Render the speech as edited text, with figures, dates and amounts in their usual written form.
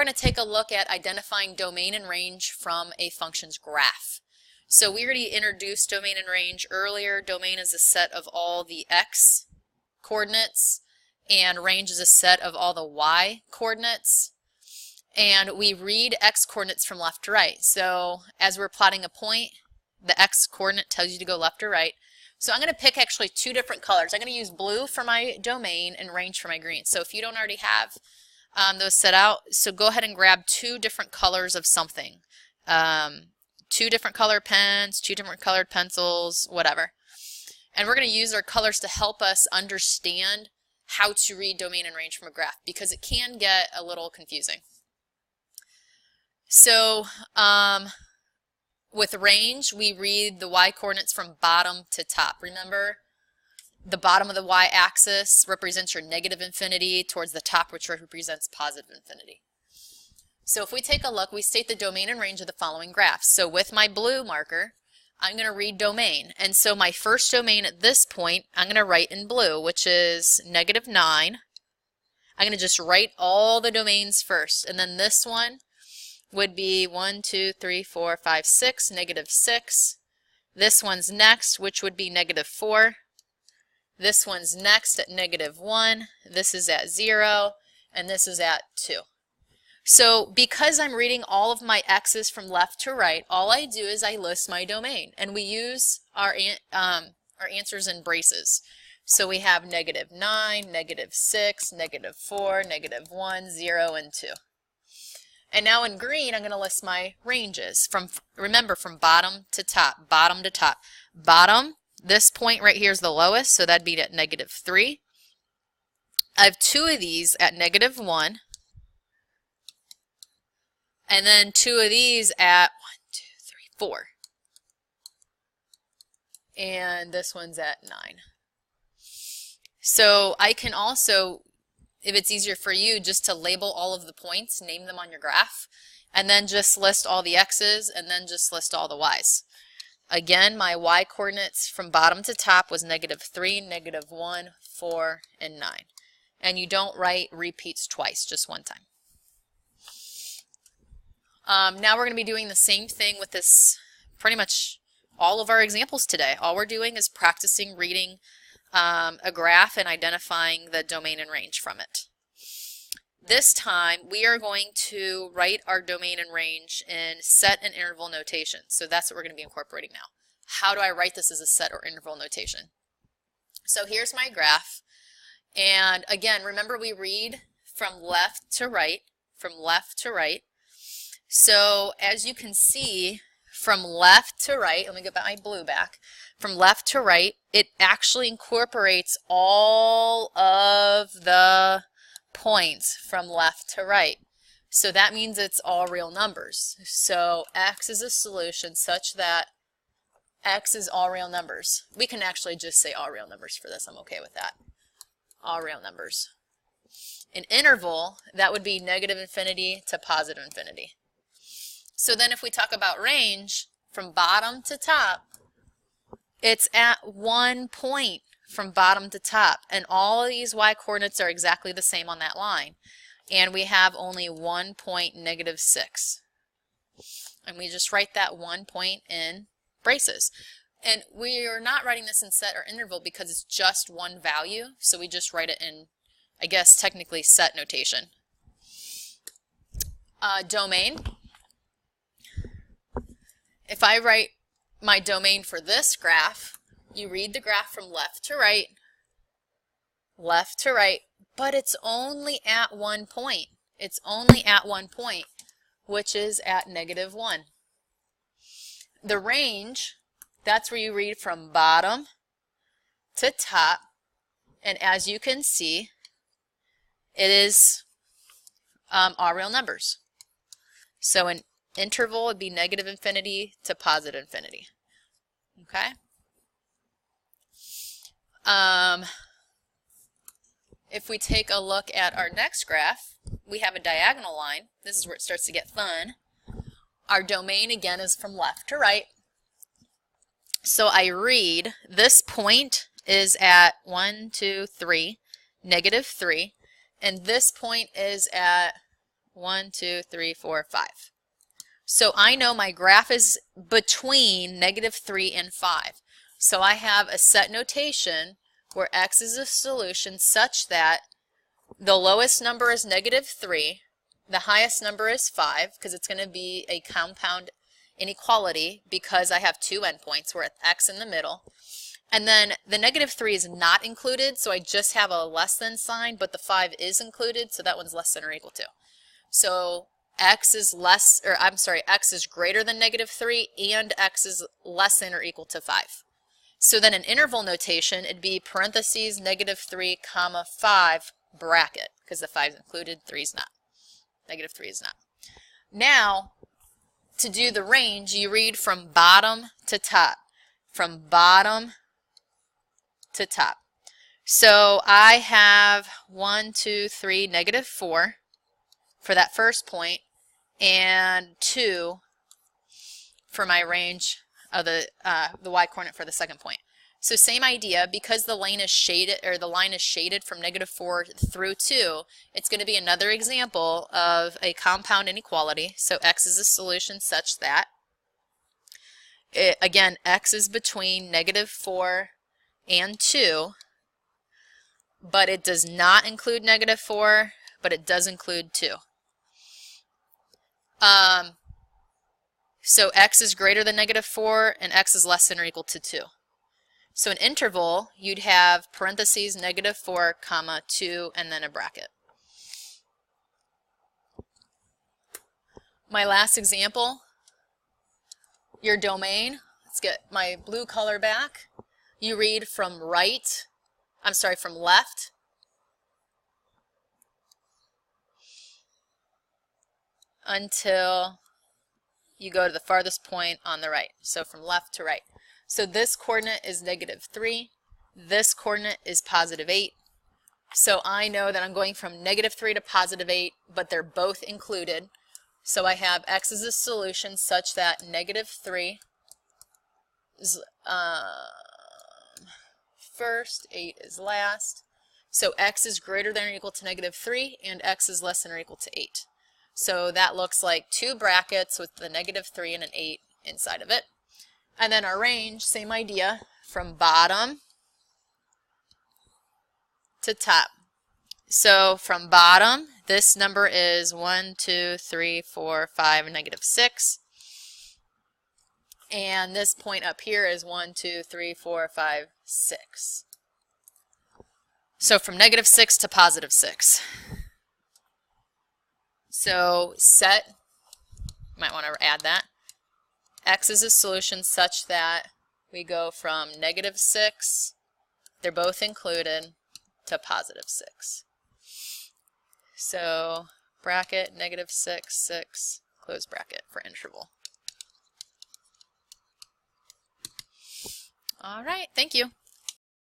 we're going to take a look at identifying domain and range from a function's graph. So we already introduced domain and range earlier. Domain is a set of all the x coordinates, and range is a set of all the y coordinates. And we read x coordinates from left to right. So as we're plotting a point, the x coordinate tells you to go left or right. So I'm going to pick actually two different colors. I'm going to use blue for my domain and range for my green. So if you don't already have those set out, so go ahead and grab two different colors of something. Two different color pens, two different colored pencils, whatever. And we're going to use our colors to help us understand how to read domain and range from a graph, because it can get a little confusing. So with range, we read the y-coordinates from bottom to top. Remember, the bottom of the y-axis represents your negative infinity towards the top, which represents positive infinity. So if we take a look, we state the domain and range of the following graphs. So with my blue marker, I'm going to read domain. And so my first domain at this point, I'm going to write in blue, which is -9. I'm going to just write all the domains first. And then this one would be 1, 2, 3, 4, 5, 6, -6. This one's next, which would be -4. This one's next at -1. This is at 0. And this is at 2. So because I'm reading all of my x's from left to right, all I do is I list my domain. And we use our answers in braces. So we have -9, -6, -4, -1, 0, and 2. And now in green, I'm going to list my ranges from, remember, from bottom to top, bottom to top. Bottom, this point right here is the lowest, so that'd be at -3. I have two of these at -1. And then two of these at 1, 2, 3, 4. And this one's at 9. So I can also, if it's easier for you, just to label all of the points, name them on your graph, and then just list all the x's, and then just list all the y's. Again, my y coordinates from bottom to top was -3, -1, 4, and 9. And you don't write repeats twice, just one time. Now we're going to be doing the same thing with this, pretty much all of our examples today. All we're doing is practicing reading a graph and identifying the domain and range from it. This time we are going to write our domain and range in set and interval notation. So that's what we're going to be incorporating now. How do I write this as a set or interval notation? So here's my graph. And again, remember we read from left to right, from left to right. So as you can see, from left to right, let me get my blue back, from left to right, it actually incorporates all of the points from left to right. So that means it's all real numbers. So x is a solution such that x is all real numbers. We can actually just say all real numbers for this. I'm okay with that. All real numbers. An interval, that would be -infinity to positive infinity. So then if we talk about range, from bottom to top, it's at 1 point from bottom to top. And all of these y-coordinates are exactly the same on that line. And we have only 1 point, -6. And we just write that 1 point in braces. And we are not writing this in set or interval because it's just one value. So we just write it in, I guess, technically set notation. Domain. If I write my domain for this graph, you read the graph from left to right, but it's only at 1 point. It's only at 1 point, which is at -1. The range, that's where you read from bottom to top, and as you can see, it is all real numbers. So an interval would be -infinity to positive infinity. Okay? If we take a look at our next graph, we have a diagonal line. This is where it starts to get fun. Our domain, again, is from left to right. So I read this point is at 1, 2, 3, -3, and this point is at 1, 2, 3, 4, 5. So I know my graph is between -3 and 5. So I have a set notation where x is a solution such that the lowest number is -3, the highest number is 5, because it's going to be a compound inequality because I have two endpoints where x in the middle. And then the -3 is not included, so I just have a less than sign, but the 5 is included, so that one's less than or equal to. So x is x is greater than -3 and x is less than or equal to 5. So then in interval notation, it'd be parentheses -3 comma 5 bracket, because the 5 is included, 3 is not. -3 is not. Now, to do the range, you read from bottom to top. From bottom to top. So I have 1, 2, 3, -4 for that first point, and 2 for my range of the y-coordinate for the second point. So same idea, because the lane is shaded, or the line is shaded from -4 through 2, it's going to be another example of a compound inequality. So x is a solution such that, again, x is between -4 and 2, but it does not include -4, but it does include 2. So x is greater than -4 and x is less than or equal to 2. So an interval, you'd have parentheses -4 comma 2 and then a bracket. My last example, your domain. Let's get my blue color back. You read from from left until you go to the farthest point on the right. So from left to right. So this coordinate is -3. This coordinate is +8. So I know that I'm going from -3 to +8, but they're both included. So I have x is a solution such that -3 is first, 8 is last. So x is greater than or equal to -3 and x is less than or equal to 8. So that looks like two brackets with the -3 and an 8 inside of it. And then our range, same idea, from bottom to top. So from bottom, this number is 1, 2, 3, 4, 5, -6. And this point up here is 1, 2, 3, 4, 5, 6. So from -6 to +6. So set, might want to add that. X is a solution such that we go from -6, they're both included, to +6. So bracket, -6, 6, close bracket for interval. All right, thank you.